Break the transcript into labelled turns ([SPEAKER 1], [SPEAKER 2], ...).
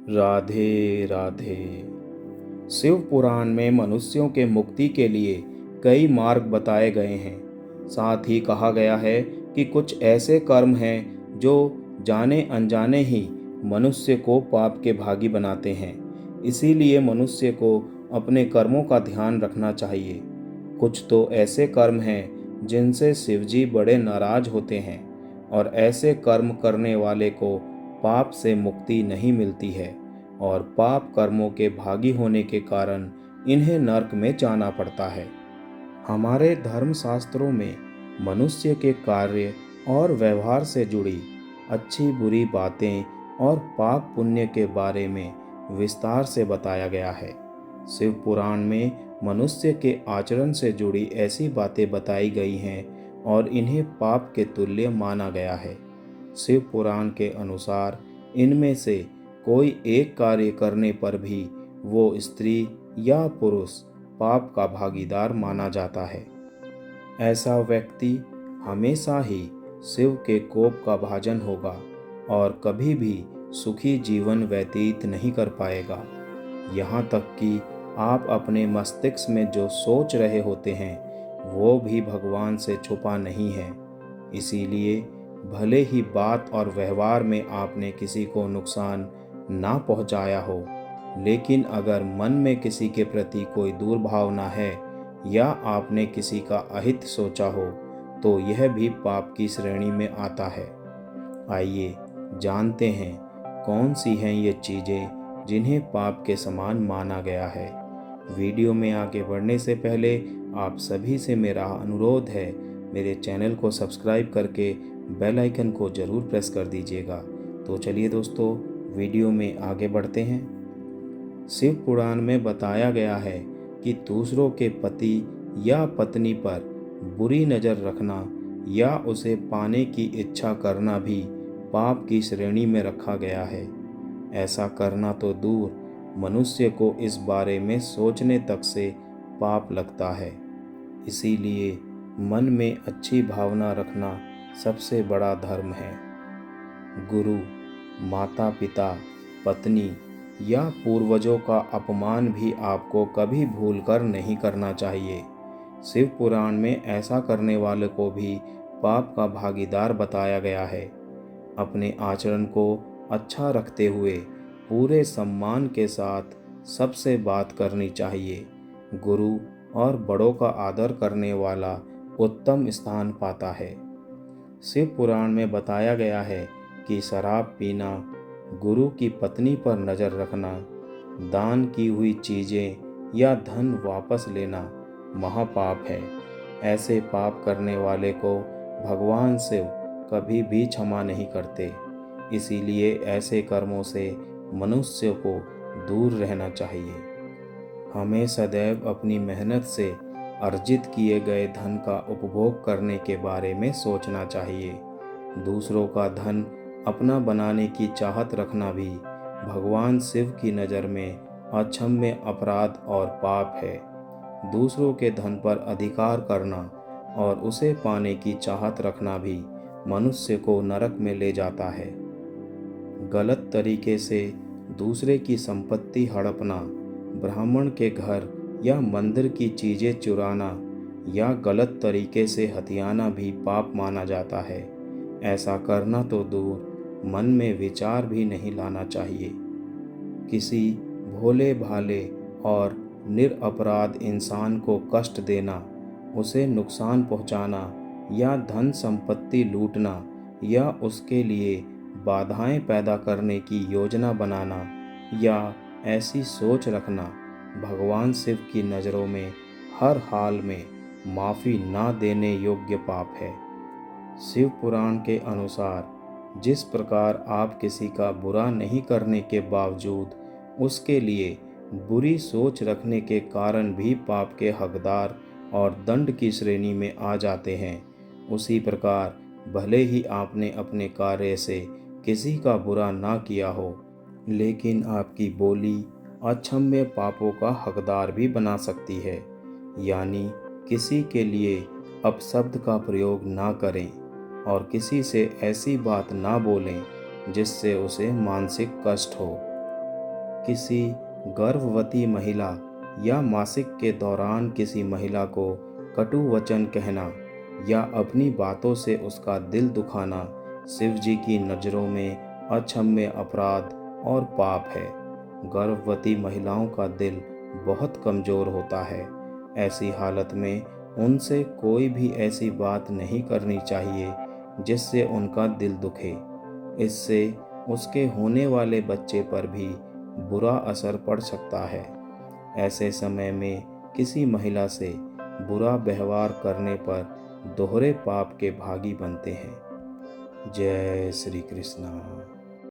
[SPEAKER 1] राधे राधे। शिव पुराण में मनुष्यों के मुक्ति के लिए कई मार्ग बताए गए हैं। साथ ही कहा गया है कि कुछ ऐसे कर्म हैं जो जाने अनजाने ही मनुष्य को पाप के भागी बनाते हैं। इसीलिए मनुष्य को अपने कर्मों का ध्यान रखना चाहिए। कुछ तो ऐसे कर्म हैं जिनसे शिवजी बड़े नाराज होते हैं और ऐसे कर्म करने वाले को पाप से मुक्ति नहीं मिलती है और पाप कर्मों के भागी होने के कारण इन्हें नरक में जाना पड़ता है। हमारे धर्म शास्त्रों में मनुष्य के कार्य और व्यवहार से जुड़ी अच्छी बुरी बातें और पाप पुण्य के बारे में विस्तार से बताया गया है। शिव पुराण में मनुष्य के आचरण से जुड़ी ऐसी बातें बताई गई हैं और इन्हें पाप के तुल्य माना गया है। शिव पुराण के अनुसार इनमें से कोई एक कार्य करने पर भी वो स्त्री या पुरुष पाप का भागीदार माना जाता है। ऐसा व्यक्ति हमेशा ही शिव के कोप का भाजन होगा और कभी भी सुखी जीवन व्यतीत नहीं कर पाएगा। यहाँ तक कि आप अपने मस्तिष्क में जो सोच रहे होते हैं वो भी भगवान से छुपा नहीं है। इसीलिए भले ही बात और व्यवहार में आपने किसी को नुकसान ना पहुंचाया हो, लेकिन अगर मन में किसी के प्रति कोई दुर्भावना है या आपने किसी का अहित सोचा हो तो यह भी पाप की श्रेणी में आता है। आइए जानते हैं कौन सी हैं ये चीज़ें जिन्हें पाप के समान माना गया है। वीडियो में आगे बढ़ने से पहले आप सभी से मेरा अनुरोध है, मेरे चैनल को सब्सक्राइब करके बेल आइकन को ज़रूर प्रेस कर दीजिएगा। तो चलिए दोस्तों, वीडियो में आगे बढ़ते हैं। शिव पुराण में बताया गया है कि दूसरों के पति या पत्नी पर बुरी नज़र रखना या उसे पाने की इच्छा करना भी पाप की श्रेणी में रखा गया है। ऐसा करना तो दूर, मनुष्य को इस बारे में सोचने तक से पाप लगता है। इसीलिए मन में अच्छी भावना रखना सबसे बड़ा धर्म है। गुरु, माता पिता, पत्नी या पूर्वजों का अपमान भी आपको कभी भूलकर नहीं करना चाहिए। शिव पुराण में ऐसा करने वाले को भी पाप का भागीदार बताया गया है। अपने आचरण को अच्छा रखते हुए पूरे सम्मान के साथ सबसे बात करनी चाहिए। गुरु और बड़ों का आदर करने वाला उत्तम स्थान पाता है। शिव पुराण में बताया गया है कि शराब पीना, गुरु की पत्नी पर नज़र रखना, दान की हुई चीज़ें या धन वापस लेना महापाप है। ऐसे पाप करने वाले को भगवान शिव कभी भी क्षमा नहीं करते। इसीलिए ऐसे कर्मों से मनुष्य को दूर रहना चाहिए। हमें सदैव अपनी मेहनत से अर्जित किए गए धन का उपभोग करने के बारे में सोचना चाहिए। दूसरों का धन अपना बनाने की चाहत रखना भी भगवान शिव की नज़र में अक्षम्य अपराध और पाप है। दूसरों के धन पर अधिकार करना और उसे पाने की चाहत रखना भी मनुष्य को नरक में ले जाता है। गलत तरीके से दूसरे की संपत्ति हड़पना, ब्राह्मण के घर या मंदिर की चीज़ें चुराना या गलत तरीके से हथियाना भी पाप माना जाता है। ऐसा करना तो दूर, मन में विचार भी नहीं लाना चाहिए। किसी भोले भाले और निरपराध इंसान को कष्ट देना, उसे नुकसान पहुंचाना या धन संपत्ति लूटना या उसके लिए बाधाएं पैदा करने की योजना बनाना या ऐसी सोच रखना भगवान शिव की नज़रों में हर हाल में माफ़ी ना देने योग्य पाप है। शिव पुराण के अनुसार जिस प्रकार आप किसी का बुरा नहीं करने के बावजूद उसके लिए बुरी सोच रखने के कारण भी पाप के हकदार और दंड की श्रेणी में आ जाते हैं, उसी प्रकार भले ही आपने अपने कार्य से किसी का बुरा ना किया हो, लेकिन आपकी बोली अक्षम्य पापों का हकदार भी बना सकती है। यानी किसी के लिए अपशब्द का प्रयोग ना करें और किसी से ऐसी बात ना बोलें जिससे उसे मानसिक कष्ट हो। किसी गर्भवती महिला या मासिक के दौरान किसी महिला को कटु वचन कहना या अपनी बातों से उसका दिल दुखाना शिव जी की नज़रों में अक्षम्य अपराध और पाप है। गर्भवती महिलाओं का दिल बहुत कमज़ोर होता है। ऐसी हालत में उनसे कोई भी ऐसी बात नहीं करनी चाहिए जिससे उनका दिल दुखे। इससे उसके होने वाले बच्चे पर भी बुरा असर पड़ सकता है। ऐसे समय में किसी महिला से बुरा व्यवहार करने पर दोहरे पाप के भागी बनते हैं। जय श्री कृष्ण।